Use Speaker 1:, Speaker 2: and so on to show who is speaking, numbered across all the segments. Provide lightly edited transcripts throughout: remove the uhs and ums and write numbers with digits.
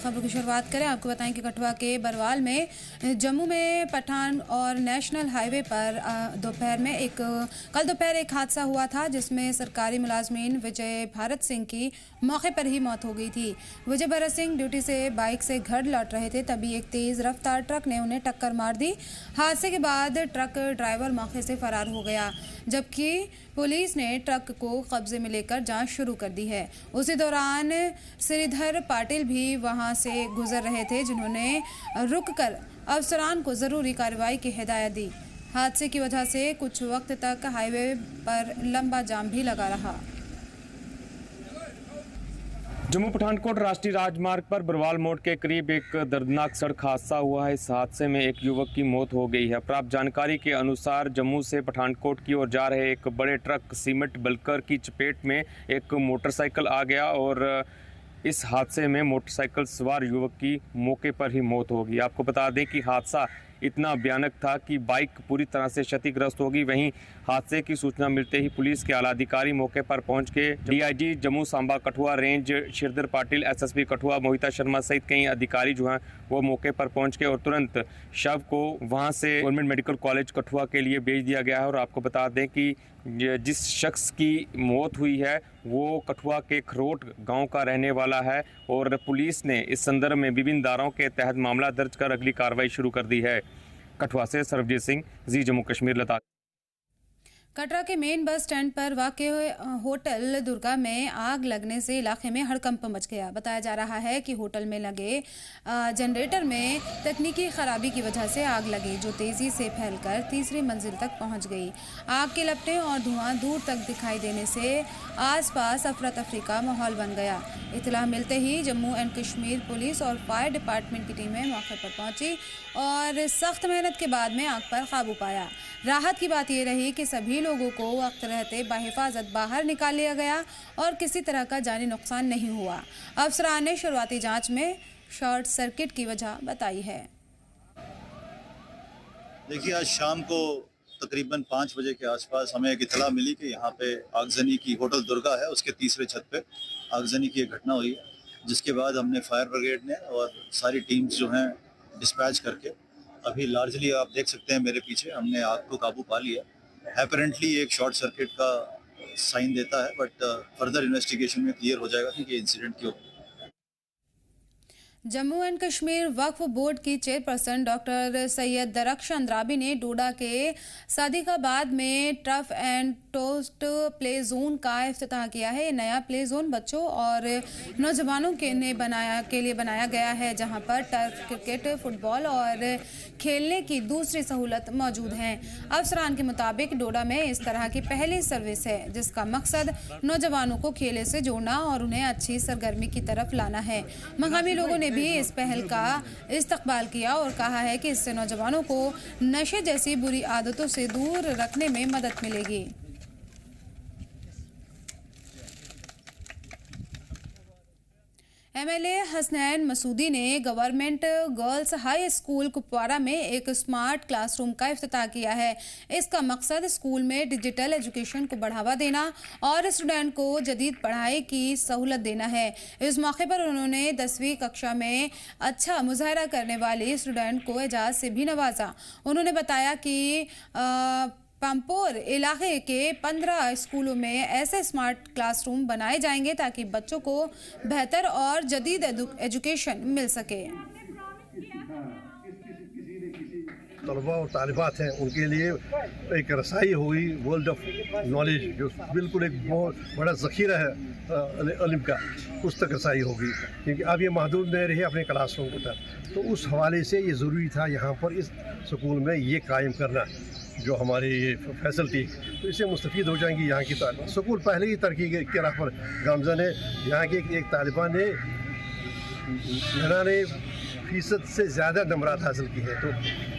Speaker 1: खबर की शुरुआत करें। आपको बताएं कि कठुआ के बरवाल में जम्मू में पठान और नेशनल हाईवे पर कल दोपहर एक हादसा हुआ था, जिसमें सरकारी मुलाजमीन विजय भारत सिंह की मौके पर ही मौत हो गई थी। विजय भारत सिंह ड्यूटी से बाइक से घर लौट रहे थे, तभी एक तेज़ रफ्तार ट्रक ने उन्हें टक्कर मार दी। हादसे के बाद ट्रक ड्राइवर मौके से फरार हो गया, जबकि पुलिस ने ट्रक को कब्जे में लेकर जांच शुरू कर दी है। उसी दौरान श्रीधर पाटिल भी वहां से गुजर रहे थे, जिन्होंने रुककर अफसरान को ज़रूरी कार्रवाई की हिदायत दी। हादसे की वजह से कुछ वक्त तक हाईवे पर लंबा जाम भी लगा रहा।
Speaker 2: जम्मू पठानकोट राष्ट्रीय राजमार्ग पर बरवाल मोड़ के करीब एक दर्दनाक सड़क हादसा हुआ है। इस हादसे में एक युवक की मौत हो गई है। प्राप्त जानकारी के अनुसार जम्मू से पठानकोट की ओर जा रहे एक बड़े ट्रक सीमेंट बल्कर की चपेट में एक मोटरसाइकिल आ गया और इस हादसे में मोटरसाइकिल सवार युवक की मौके पर ही मौत हो गई। आपको बता दें कि हादसा इतना भयानक था कि बाइक पूरी तरह से क्षतिग्रस्त होगी। वहीं हादसे की सूचना मिलते ही पुलिस के आला अधिकारी मौके पर पहुंच के DIG Jammu Samba Kathua range Shridhar Patil, SSP Kathua Mohita Sharma सहित कई अधिकारी जो हैं वो मौके पर पहुंच के और तुरंत शव को वहां से गवर्नमेंट मेडिकल कॉलेज कठुआ के लिए भेज दिया गया है। और आपको बता दें कि जिस शख्स की मौत हुई है वो कठुआ के खरोट गांव का रहने वाला है और पुलिस ने इस संदर्भ में विभिन्न धाराओं के तहत मामला दर्ज कर अगली कार्रवाई शुरू कर दी है। कठुआ से सरबजीत सिंह, जी जम्मू कश्मीर, लद्दाख।
Speaker 1: कटरा के मेन बस स्टैंड पर वाक़ होटल दुर्गा में आग लगने से इलाके में हड़कंप मच गया। बताया जा रहा है कि होटल में लगे जनरेटर में तकनीकी खराबी की वजह से आग लगी, जो तेज़ी से फैलकर तीसरी मंजिल तक पहुंच गई। आग के लपटें और धुआं दूर तक दिखाई देने से आसपास अफरा तफरी का माहौल बन गया। इत्तला मिलते ही जम्मू एंड कश्मीर पुलिस और फायर डिपार्टमेंट की टीमें मौके पर पहुंची और सख्त मेहनत के बाद में आग पर काबू पाया। राहत की बात यह रही कि सभी लोगों को वक्त रहते बाहिफाजत बाहर निकाल लिया गया और किसी तरह का जानी नुकसान नहीं हुआ। अफसरान ने शुरुआती जांच में शॉर्ट सर्किट की वजह बताई है।
Speaker 3: देखिए, आज शाम को तकरीबन 5 बजे के आसपास हमें एक इत्तला मिली कि यहाँ पे आगजनी की, होटल दुर्गा है उसके तीसरे छत पे आगजनी की एक घटना हुई है, जिसके बाद हमने फायर ब्रिगेड ने और सारी टीम्स जो हैं डिस्पैच करके अभी लार्जली आप देख सकते हैं मेरे पीछे हमने आग को काबू पा लिया। अपरेंटली एक शॉर्ट सर्किट का साइन देता है, बट फर्दर इन्वेस्टिगेशन में क्लियर हो जाएगा कि ये इंसिडेंट क्यों।
Speaker 1: Jammu and Kashmir Waqf board की चेयरपर्सन डॉक्टर सैयद दरख्श अंद्राबी ने डोडा के सादिकाबाद में tough and toast play zone का इफ्तिताह किया है। ये नया प्ले जोन बच्चों और नौजवानों के लिए बनाया गया है, जहां पर टर्फ, क्रिकेट, फुटबॉल और खेलने की दूसरी सहूलत मौजूद हैं। अफसरान के मुताबिक डोडा में इस तरह की पहली सर्विस है, जिसका मकसद नौजवानों को खेल से जोड़ना और उन्हें अच्छी सरगर्मी की तरफ लाना है। मकामी लोगों ने भी इस पहल का इस्तकबाल किया और कहा है कि इससे नौजवानों को नशे जैसी बुरी आदतों से दूर रखने में मदद मिलेगी। एमएलए हसनैन मसूदी ने government girls high school Kupwara में एक स्मार्ट क्लासरूम का इफ्तिताह किया है। इसका मकसद स्कूल में डिजिटल एजुकेशन को बढ़ावा देना और स्टूडेंट को जदीद पढ़ाई की सहूलत देना है। इस मौके पर उन्होंने 10वीं कक्षा में अच्छा मुजाहरा करने वाली स्टूडेंट को एजाज़ से भी नवाजा। उन्होंने बताया कि पंपोर इलाके के 15 स्कूलों में ऐसे स्मार्ट क्लासरूम बनाए जाएंगे ताकि बच्चों को बेहतर और जदीद एजुकेशन मिल सके।
Speaker 4: तलबा और तालिबात हैं उनके लिए एक रसाई हुई वर्ल्ड ऑफ नॉलेज, जो बिल्कुल एक बहुत बड़ा ज़ख़ीरा है इल्म का, उस तक रसाई होगी, क्योंकि अब ये महदूद नहीं रही अपने क्लासरूम तक। तो उस हवाले से ये ज़रूरी था यहाँ पर इस स्कूल में ये कायम करना, जो हमारी ये फैसिलिटी, तो इससे मुस्तफ़ीद हो जाएंगी यहाँ की तालीम। स्कूल पहले ही तरक्की के राह पर गामज़न है। यहाँ के एक तालिबा ने 99% से ज़्यादा नंबरात हासिल की है, तो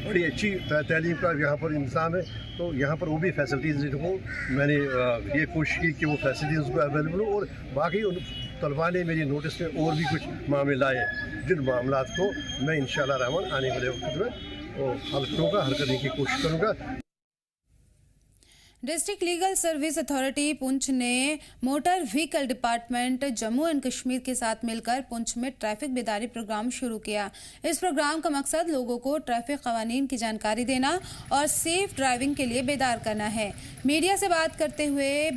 Speaker 4: बड़ी अच्छी तालीम का यहाँ पर इंतज़ाम है। तो यहाँ पर वो भी फैसिलिटीज़ हो, मैंने ये कोशिश की कि वो फैसिलिटीज़ को अवेलेबल हो, और बाकी उन तलबा ने मेरी नोटिस में और भी कुछ मामले लाए, जिन मामलात को मैं इंशाअल्लाह रहमान आने वाले वक्त में हल करूँगा, हल करने की कोशिश करूँगा।
Speaker 1: District legal service authority Poonch ने motor vehicle department Jammu and Kashmir के साथ मिलकर पुंछ में ट्रैफिक बेदारी प्रोग्राम शुरू किया। इस प्रोग्राम का मकसद लोगों को ट्रैफिक कवानीन की जानकारी देना और सेफ ड्राइविंग के लिए बेदार करना है। मीडिया से बात करते हुए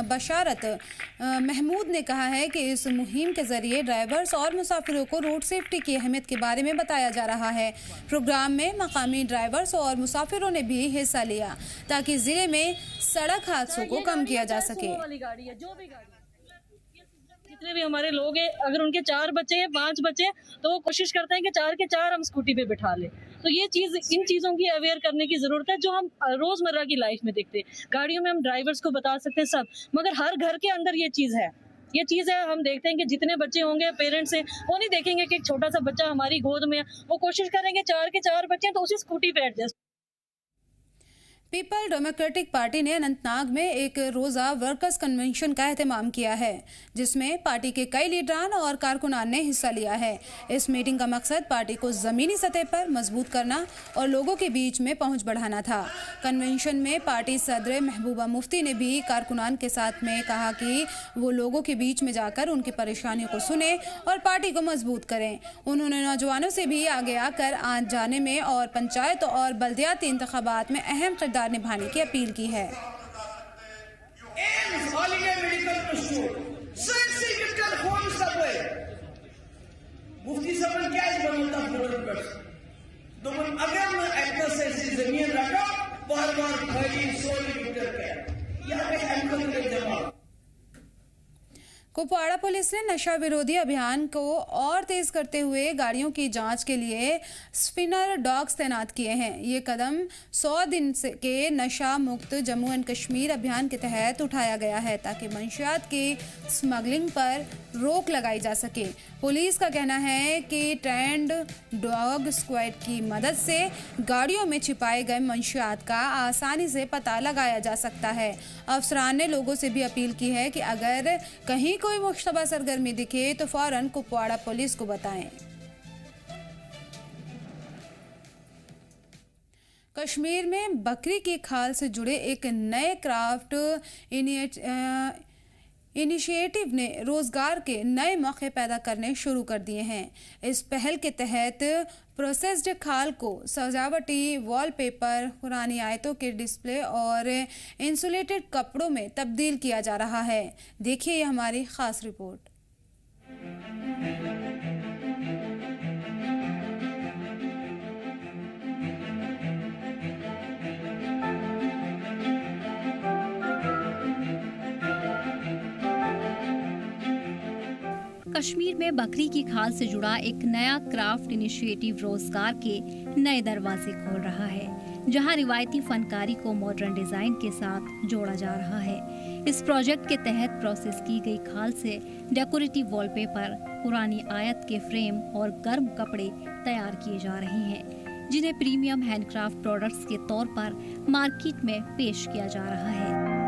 Speaker 1: बशारत महमूद ने कहा है कि इस मुहिम के जरिए ड्राइवर्स और मुसाफिरों को रोड सेफ्टी की अहमियत के बारे में बताया जा रहा है। प्रोग्राम में मकामी ड्राइवर्स और मुसाफिरों ने भी हिस्सा लिया ताकि जिले में सड़क हादसों को कम किया जा सके।
Speaker 5: जितने भी हमारे लोग हैं, अगर उनके 4 बच्चे हैं 5 बच्चे हैं, तो वो कोशिश करते हैं कि 4 के 4 हम स्कूटी पे बिठा लें। तो ये चीज़, इन चीज़ों की अवेयर करने की ज़रूरत है जो हम रोज़मर्रा की लाइफ में देखते हैं। गाड़ियों में हम ड्राइवर्स को बता सकते हैं सब, मगर हर घर के अंदर ये चीज़ है। हम देखते हैं कि जितने बच्चे होंगे पेरेंट्स हैं, वो नहीं देखेंगे कि एक छोटा सा बच्चा हमारी गोद में है, वो कोशिश करेंगे 4 के 4 बच्चे हैं तो उसी स्कूटी पे एडजस्ट।
Speaker 1: पीपल डेमोक्रेटिक पार्टी ने अनंतनाग में एक रोज़ा वर्कर्स कन्वेंशन का एहतमाम किया है, जिसमें पार्टी के कई लीडरान और कारकुनान ने हिस्सा लिया है। इस मीटिंग का मकसद पार्टी को ज़मीनी सतह पर मजबूत करना और लोगों के बीच में पहुंच बढ़ाना था। कन्वेंशन में पार्टी सदर महबूबा मुफ्ती ने भी कारकुनान के साथ में कहा कि वो लोगों के बीच में जाकर उनकी परेशानियों को सुने और पार्टी को मजबूत करें। उन्होंने नौजवानों से भी आगे आकर आज जाने में और पंचायत और बल्दियाती इंतखाबात में अहम किरदार निभाने की अपील की है। कुपवाड़ा पुलिस ने नशा विरोधी अभियान को और तेज करते हुए गाड़ियों की जांच के लिए स्पिनर डॉग्स तैनात किए हैं। ये कदम 100 दिन के नशा मुक्त जम्मू एंड कश्मीर अभियान के तहत उठाया गया है ताकि मंशियात की स्मगलिंग पर रोक लगाई जा सके। पुलिस का कहना है कि ट्रेंड डॉग स्क्वाड की मदद से गाड़ियों में छिपाए गए मंशियात का आसानी से पता लगाया जा सकता है। अफसरान ने लोगों से भी अपील की है कि अगर कहीं कोई मुश्तबा सरगर्मी दिखे तो फौरन कुपवाड़ा पुलिस को बताएं। कश्मीर में बकरी की खाल से जुड़े एक नए क्राफ्ट इनिशिएटिव ने रोजगार के नए मौके पैदा करने शुरू कर दिए हैं। इस पहल के तहत प्रोसेस्ड खाल को सजावटी वॉलपेपर, पुरानी आयतों के डिस्प्ले और इंसुलेटेड कपड़ों में तब्दील किया जा रहा है। देखिए हमारी खास रिपोर्ट।
Speaker 6: कश्मीर में बकरी की खाल से जुड़ा एक नया क्राफ्ट इनिशिएटिव रोजगार के नए दरवाजे खोल रहा है, जहां रिवायती फनकारी को मॉडर्न डिजाइन के साथ जोड़ा जा रहा है। इस प्रोजेक्ट के तहत प्रोसेस की गई खाल से डेकोरेटिव वॉलपेपर, पुरानी आयत के फ्रेम और गर्म कपड़े तैयार किए जा रहे हैं, जिन्हें प्रीमियम हैंडक्राफ्ट प्रोडक्ट्स के तौर पर मार्केट में पेश किया जा रहा है।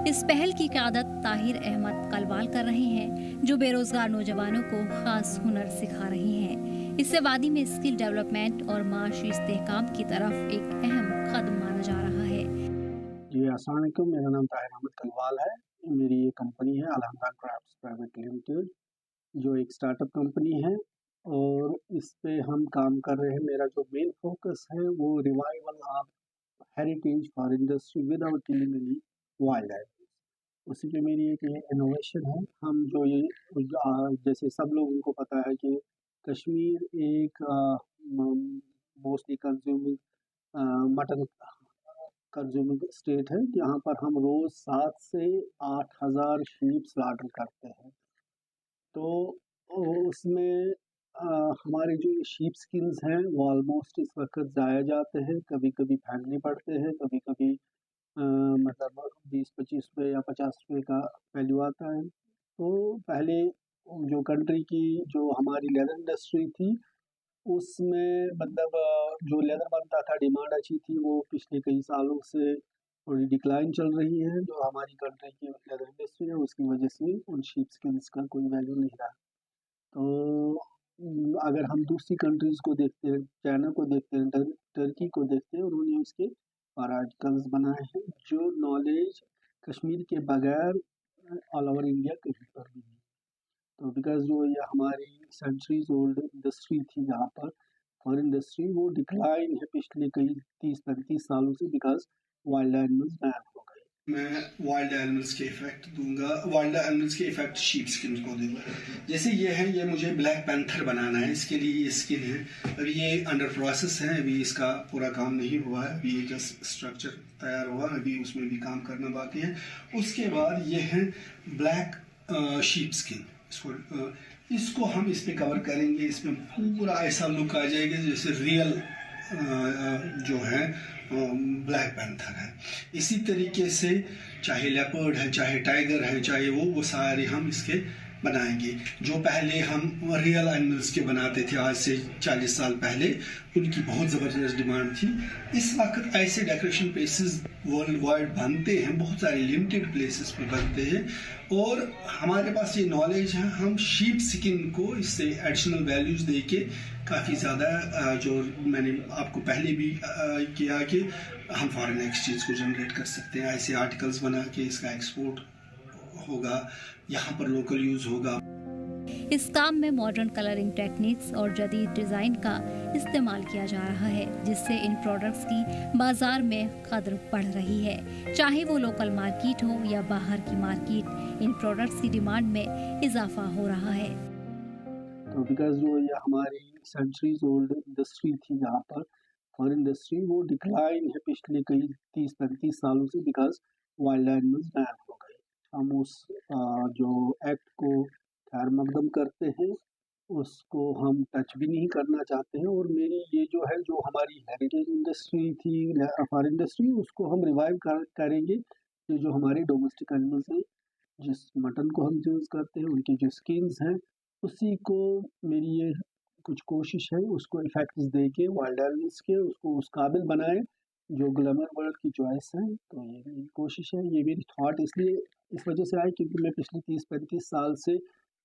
Speaker 6: इस पहल की क़यादत ताहिर अहमद कलवाल कर रहे हैं, जो बेरोजगार नौजवानों को खास हुनर सिखा रहे हैं। इससे वादी में स्किल डेवलपमेंट और माशी इस्तेहकाम की तरफ एक अहम कदम माना जा रहा है।
Speaker 7: जी अस्सलाम वालेकुम, मेरा नाम ताहिर अहमद कलवाल है। मेरी ये कंपनी है अलहमदा क्राफ्ट्स प्राइवेट लिमिटेड, जो एक स्टार्टअप कंपनी है और इस पे हम काम कर रहे हैं। मेरा जो मेन फोकस है वो revival of heritage for industry without killing any wild animals. उसी पे मेरी एक ये इनोवेशन है। हम जो ये जैसे सब लोगों को पता है कि कश्मीर एक mostly consuming mutton consuming state है, यहाँ पर हम रोज़ 7 से 8 हज़ार शीप स्लॉटर करते हैं। तो उसमें हमारे जो शीप स्किन्स हैं वो ऑलमोस्ट इस वक्त ज़ाया जाते हैं, कभी कभी फेंकने पड़ते हैं, कभी कभी मतलब 20-25 रुपये या 50 रुपये का वैल्यू आता है। तो पहले जो कंट्री की जो हमारी लेदर इंडस्ट्री थी उसमें मतलब जो लेदर बनता था डिमांड अच्छी थी, वो पिछले कई सालों से थोड़ी डिक्लाइन चल रही है। जो हमारी कंट्री की लेदर इंडस्ट्री है उसकी वजह से उन शीप स्किन्स का कोई वैल्यू नहीं रहा। तो अगर हम दूसरी कंट्रीज़ को देखते हैं, चाइना को देखते हैं, टर्की को देखते हैं, उन्होंने उसके और आर्टिकल्स बनाए हैं जो नॉलेज कश्मीर के बगैर ऑल ओवर इंडिया कहीं पर भी नहीं। तो बिकॉज जो ये हमारी सेंचुरीज ओल्ड इंडस्ट्री थी यहाँ पर, फॉरेन इंडस्ट्री, वो डिक्लाइन है पिछले कई 30-35 सालों से, बिकॉज वाइल्ड एनिमल्स बैन हो गए। मैं वाइल्ड एनिमल्स के इफेक्ट दूंगा, वाइल्ड एनिमल्स के इफेक्ट शीप स्किन को दूंगा। जैसे ये है, ये मुझे ब्लैक पैंथर बनाना है, इसके लिए ये स्किन है, अभी ये अंडर प्रोसेस है, अभी इसका पूरा काम नहीं हुआ है, अभी ये जस्ट स्ट्रक्चर तैयार हुआ, अभी उसमें भी काम करना बाकी है। उसके बाद ये है ब्लैक शीप स्किन, इसको हम इस पे कवर करेंगे, इसमें पूरा ऐसा लुक आ जाएगा जैसे रियल जो है ब्लैक पैंथर है। इसी तरीके से चाहे लेपर्ड है, चाहे टाइगर है, चाहे वो सारे हम इसके बनाएंगे। जो पहले हम रियल एनिमल्स के बनाते थे आज से 40 साल पहले, उनकी बहुत ज़बरदस्त डिमांड थी। इस वक्त ऐसे डेकोरेशन पीसेस वर्ल्ड वाइड बनते हैं, बहुत सारे लिमिटेड प्लेसेस पे बनते हैं, और हमारे पास ये नॉलेज है, हम शीप स्किन को इससे एडिशनल वैल्यूज़ दे के काफ़ी ज़्यादा, जो मैंने आपको पहले भी किया कि हम फॉरेन एक्सचेंज को जनरेट कर सकते हैं। ऐसे आर्टिकल्स बना के इसका एक्सपोर्ट होगा, यहाँ पर लोकल यूज़ होगा।
Speaker 6: इस काम में मॉडर्न कलरिंग टेक्निक्स और जदीद डिज़ाइन का इस्तेमाल किया जा रहा है, जिससे इन प्रोडक्ट्स की बाजार में कद्र बढ़ रही है। चाहे वो लोकल मार्केट हो या बाहर की मार्केट, इन प्रोडक्ट्स की डिमांड में इजाफा हो रहा है।
Speaker 7: तो बिकॉज जो ये हमारी सेंचुरीज ओल्ड इंडस्ट्री थी यहाँ पर, फॉरेन इंडस्ट्री, वो डिक्लाइन है पिछले कई 30-35 सालों से, बिकॉज वाइल्ड एनिमल्स बैन हो गए। हम उस जो एक्ट को खैर मकदम करते हैं, उसको हम टच भी नहीं करना चाहते हैं, और मेरी ये जो है, जो हमारी हेरिटेज इंडस्ट्री थी फॉरेन इंडस्ट्री, उसको हम रिवाइव करेंगे। ये जो हमारे डोमेस्टिक एनिमल्स हैं, जिस मटन को हम यूज़ करते हैं, उनकी जो स्किन्स हैं, उसी को मेरी ये कुछ कोशिश है, उसको इफेक्ट्स दे के वाइल्ड एनिमल्स के उसको उस काबिल बनाएं जो ग्लैमर वर्ल्ड की चॉइस है। तो ये मेरी कोशिश है, ये मेरी थॉट इसलिए इस वजह से आई क्योंकि मैं पिछले 30-35 साल से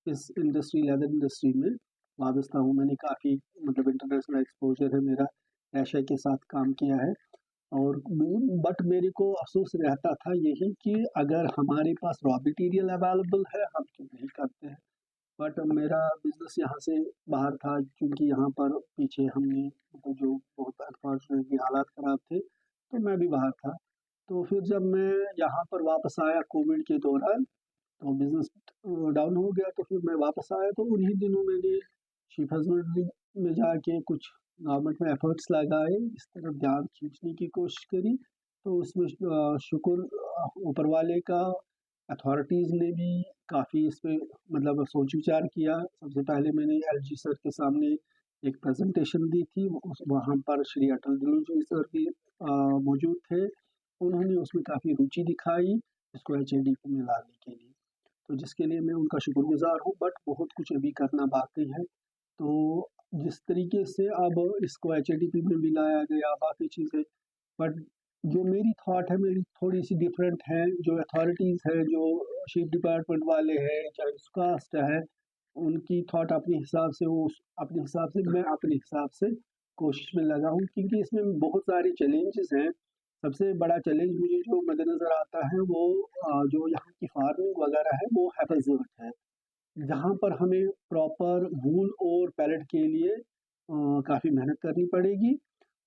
Speaker 7: इस इंडस्ट्री, लेदर इंडस्ट्री में वाबस्ता हूँ। मैंने काफ़ी मतलब इंटरनेशनल एक्सपोजर है मेरा, एशिया के साथ काम किया है, और बट मेरे को अफसोस रहता था यही कि अगर हमारे पास रॉ मटेरियल अवेलेबल है, हम क्यों नहीं करते हैं। बट मेरा बिजनेस यहाँ से बाहर था, क्योंकि यहाँ पर पीछे हमने तो जो बहुत अनफॉर्चुनेटली हालात ख़राब थे, तो मैं भी बाहर था। तो फिर जब मैं यहाँ पर वापस आया कोविड के दौरान, तो बिज़नेस डाउन हो गया, तो फिर मैं वापस आया, तो उन्हीं दिनों मैंने शीप हस्बेंड्री में जाके कुछ गवर्नमेंट में एफर्ट्स लगाए, इस तरफ ध्यान खींचने की कोशिश करी। तो उसमें शुक्र ऊपर वाले का, अथॉरिटीज़ ने भी काफ़ी इस पे मतलब सोच विचार किया। सबसे पहले मैंने एलजी सर के सामने एक प्रेजेंटेशन दी थी, वहाँ पर श्री अटल जी सर भी मौजूद थे। उन्होंने उसमें काफ़ी रुचि दिखाई इसको HADP में लाने के लिए, तो जिसके लिए मैं उनका शुक्रगुजार हूँ। बट बहुत कुछ अभी करना बाकी है। तो जिस तरीके से अब इसको HADP में भी लाया गया, बाकी चीज़ें, बट जो मेरी थॉट है, मेरी थोड़ी सी डिफरेंट है। जो अथॉरिटीज़ है, जो शीप डिपार्टमेंट वाले हैं, चाहे कास्ट है, उनकी थॉट अपने हिसाब से, वो अपने हिसाब से, मैं अपने हिसाब से कोशिश में लगा हूँ, क्योंकि इसमें बहुत सारे चैलेंजेस हैं। सबसे बड़ा चैलेंज मुझे जो मद्देनज़र आता है, वो जो यहाँ की फार्मिंग वगैरह है, वो हैफाजत है, जहाँ पर हमें प्रॉपर वूल और पैलेट के लिए काफ़ी मेहनत करनी पड़ेगी।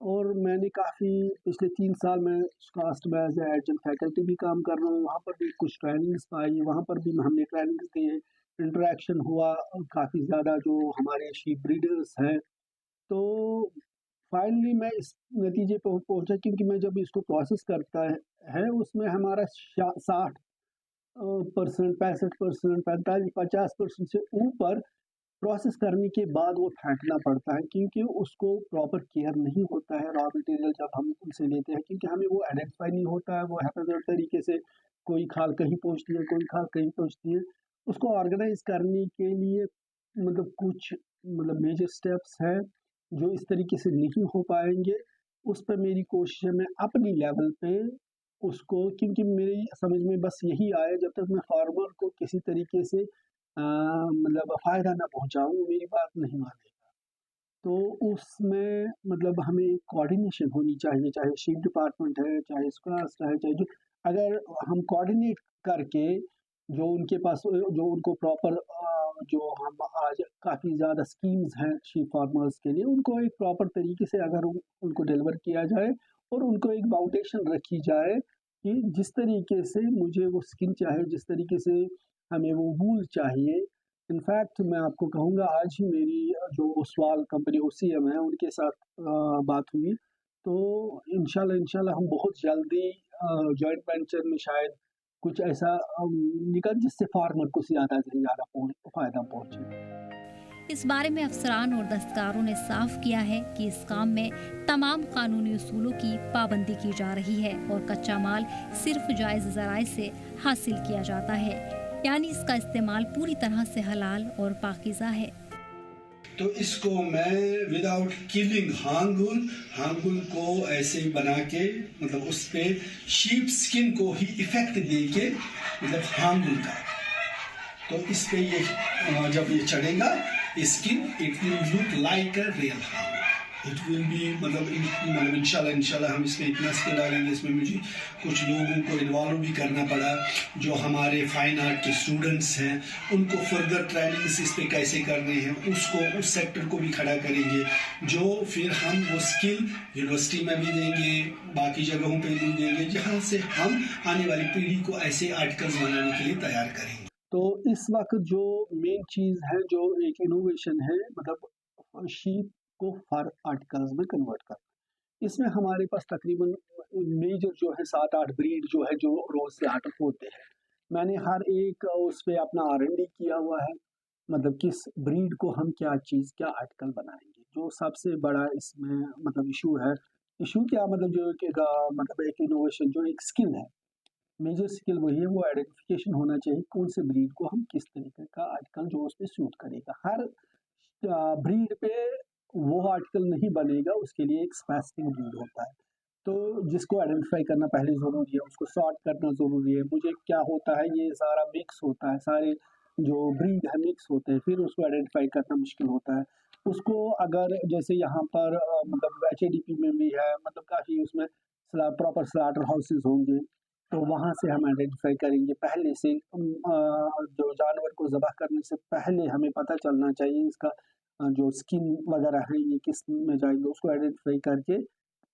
Speaker 7: और मैंने काफ़ी पिछले 3 साल में कास्ट में एज एडजंक्ट फैकल्टी भी काम कर रहा हूँ, वहाँ पर भी कुछ ट्रेनिंग्स पाई, वहाँ पर भी हमने ट्रेनिंग्स दिए, इंटरेक्शन हुआ काफ़ी ज़्यादा जो हमारे शीप ब्रीडर्स हैं। तो फाइनली मैं इस नतीजे पर पहुँचा, क्योंकि मैं जब इसको प्रोसेस करता है उसमें हमारा 60% 65%, 45-50% से ऊपर प्रोसेस करने के बाद वो फेंकना पड़ता है, क्योंकि उसको प्रॉपर केयर नहीं होता है। रॉ मटेरियल जब हम उनसे लेते हैं, क्योंकि हमें वो आइडेंटिफाई नहीं होता है, वो हैफाजत तरीके से कोई खाल कहीं पहुँचती है, कोई खाल कहीं पहुँचती है। उसको ऑर्गेनाइज करने के लिए मतलब कुछ मतलब मेजर स्टेप्स हैं जो इस तरीके से नहीं हो पाएंगे। उस पर मेरी कोशिश है, मैं अपनी लेवल पे उसको, क्योंकि मेरी समझ में बस यही आया, जब तक मैं फार्मर को किसी तरीके से मतलब फ़ायदा ना पहुँचाऊँ, मेरी बात नहीं मानेगा। तो उसमें मतलब हमें कोऑर्डिनेशन होनी चाहिए, चाहे शीप डिपार्टमेंट है, चाहे स्क्वास्ट है, चाहे जो अगर हम कोऑर्डिनेट करके जो उनके पास जो उनको प्रॉपर जो हम आज काफ़ी ज़्यादा स्कीम्स हैं शीप फार्मर्स के लिए, उनको एक प्रॉपर तरीके से अगर उनको डिलीवर किया जाए और उनको एक बाउंडेशन रखी जाए कि जिस तरीके से मुझे वो स्किन चाहिए, जिस तरीके से हमें वो वूल चाहिए। इनफैक्ट मैं आपको कहूँगा आज ही मेरी जो ओसवाल कंपनी ओसीएम है उनके साथ बात हुई, तो इंशाल्लाह हम बहुत जल्दी जॉइंट वेंचर में शायद कुछ ऐसा निकल जिससे फार्मर को ज़्यादा से ज़्यादा फ़ायदा पहुँचे।
Speaker 6: इस बारे में अफसरान और दस्तकारों ने साफ किया है कि इस काम में तमाम कानूनी उसूलों की पाबंदी की जा रही है और कच्चा माल सिर्फ जायज़ ज़राए से हासिल किया जाता है, यानी इसका इस्तेमाल पूरी तरह से हलाल और पाकीज़ा है।
Speaker 8: तो इसको मैं विदाउट किलिंग हांगुल को ऐसे बना के मतलब उस पे शीप स्किन को ही इफेक्ट दे के मतलब हांगुल का, तो इस पे ये जब ये चढ़ेगा skin it will look like a real hangul. It will be मतलब इंशाल्लाह हम इसमें इतना स्किल डालेंगे। इसमें मुझे कुछ लोगों को इन्वॉल्व भी करना पड़ा, जो हमारे फाइन आर्ट के स्टूडेंट्स हैं उनको फर्दर ट्रेनिंग्स इस पे कैसे करने हैं उसको उस सेक्टर को भी खड़ा करेंगे, जो फिर हम वो स्किल यूनिवर्सिटी में भी देंगे, बाकी जगहों पे भी देंगे, जहाँ से हम आने वाली पीढ़ी को ऐसे आर्टिकल्स बनाने के लिए तैयार करेंगे।
Speaker 7: तो इस वक्त जो मेन चीज़ है, जो एक इनोवेशन है, मतलब शीप को फर आर्टिकल्स में कन्वर्ट कर, इसमें हमारे पास तकरीबन मेजर जो है 7-8 ब्रीड जो है जो रोज से आर्ट होते हैं। मैंने हर एक उस पे अपना R&D किया हुआ है, मतलब किस ब्रीड को हम क्या चीज़ क्या आर्टिकल बनाएंगे। जो सबसे बड़ा इसमें मतलब इशू क्या मतलब जो मतलब एक इनोवेशन जो एक स्किल है, मेजर स्किल वही है, वो आइडेंटिफिकेशन होना चाहिए कौन से ब्रीड को हम किस तरीके का आर्टिकल जो उस पर सूट करेगा। हर ब्रीड पे वो आर्टिकल नहीं बनेगा, उसके लिए एक स्पेसिफिक ब्रीड होता है, तो जिसको आइडेंटिफाई करना पहले ज़रूरी है, उसको सॉर्ट करना ज़रूरी है। मुझे क्या होता है, ये सारा मिक्स होता है, सारे जो ब्रीड है मिक्स होते हैं, फिर उसको आइडेंटिफाई करना मुश्किल होता है। उसको अगर जैसे यहाँ पर मतलब HADP में भी है, मतलब काफ़ी उसमें प्रॉपर स्लाटर हाउसेज होंगे, तो वहाँ से हम आइडेंटिफाई करेंगे। पहले से जो जानवर को ज़बह करने से पहले हमें पता चलना चाहिए इसका जो स्किन वगैरह है ये किस में जाएंगे, उसको आइडेंटिफाई करके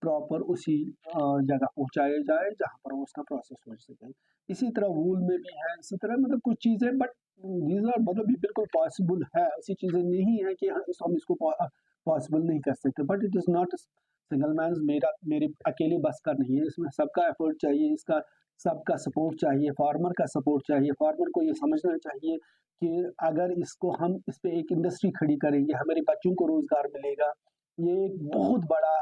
Speaker 7: प्रॉपर उसी जगह पहुँचाया जाए जहाँ पर उसका प्रोसेस हो सके। इसी तरह वूल में भी है, इसी तरह मतलब कुछ चीज़ें, बट दीज आर मतलब ये बिल्कुल पॉसिबल है। ऐसी चीज़ें नहीं है कि हम इसको पॉसिबल नहीं कर सकते, but it is not single man, मेरे अकेले बस का नहीं है, इसमें सबका एफर्ट चाहिए, इसका सबका सपोर्ट चाहिए, फार्मर का सपोर्ट चाहिए। फार्मर को ये समझना चाहिए कि अगर इसको हम इस पे एक इंडस्ट्री खड़ी करेंगे, हमारे बच्चों को रोज़गार मिलेगा, ये एक बहुत बड़ा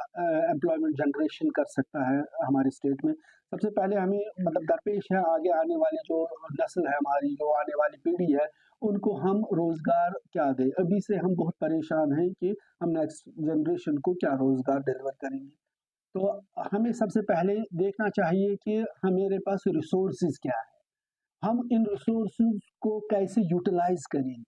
Speaker 7: एम्प्लॉयमेंट जनरेशन कर सकता है हमारे स्टेट में। सबसे पहले हमें मतलब दरपेश है आगे आने वाली जो नस्ल है हमारी, जो आने वाली पीढ़ी है, उनको हम रोज़गार क्या दें। अभी से हम बहुत परेशान हैं कि हम नेक्स्ट जनरेशन को क्या रोज़गार डिलीवर करेंगे। तो हमें सबसे पहले देखना चाहिए कि हमारे पास रिसोर्सेज क्या है, हम इन रिसोर्सेज को कैसे यूटिलाइज करेंगे,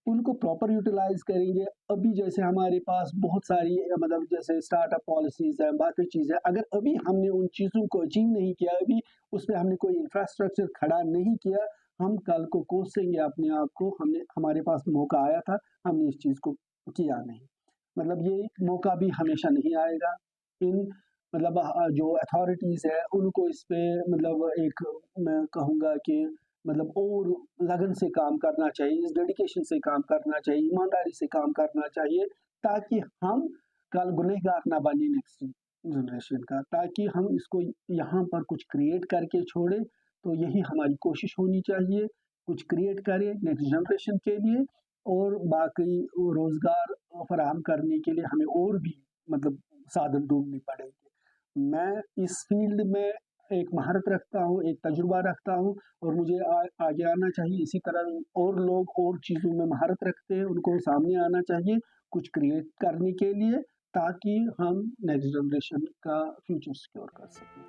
Speaker 7: उनको प्रॉपर यूटिलाइज करेंगे। अभी जैसे हमारे पास बहुत सारी मतलब जैसे स्टार्टअप पॉलिसीज है, बाकी चीज़ें, अगर अभी हमने उन चीज़ों को अचीव नहीं किया, अभी उस पर हमने कोई इंफ्रास्ट्रक्चर खड़ा नहीं किया, हम कल को कोसेंगे अपने आप को, हमारे पास मौका आया था, हमने इस चीज़ को किया नहीं। मतलब ये मौका भी हमेशा नहीं आएगा। इन मतलब जो अथॉरिटीज़ है उनको इस पे मतलब एक मैं कहूँगा कि मतलब और लगन से काम करना चाहिए, इस डेडिकेशन से काम करना चाहिए, ईमानदारी से काम करना चाहिए, ताकि हम कल गुनहगार ना बने नेक्स्ट जनरेशन का, ताकि हम इसको यहाँ पर कुछ क्रिएट करके छोड़े। तो यही हमारी कोशिश होनी चाहिए, कुछ क्रिएट करें नेक्स्ट जनरेशन के लिए, और बाकी रोज़गार फराहम करने के लिए हमें और भी मतलब साधन ढूंढने पड़ेंगे। मैं इस फील्ड में एक महारत रखता हूँ, एक तजुर्बा रखता हूँ, और मुझे आगे आना चाहिए। इसी तरह और लोग और चीज़ों में महारत रखते हैं, उनको सामने आना चाहिए कुछ क्रिएट करने के लिए, ताकि हम नेक्स्ट जनरेशन का फ्यूचर सिक्योर कर सकें।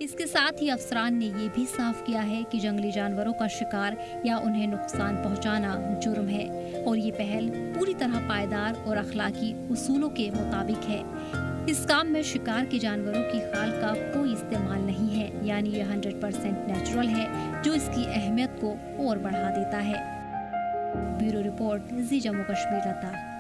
Speaker 6: इसके साथ ही अफसरान ने ये भी साफ किया है कि जंगली जानवरों का शिकार या उन्हें नुकसान पहुंचाना जुर्म है और ये पहल पूरी तरह पायदार और अखलाकी उसूलों के मुताबिक है। इस काम में शिकार के जानवरों की खाल का कोई इस्तेमाल नहीं है, यानी ये 100% नेचुरल है, जो इसकी अहमियत को और बढ़ा देता है। ब्यूरो रिपोर्ट, जी जम्मू कश्मीर, लद्दाख।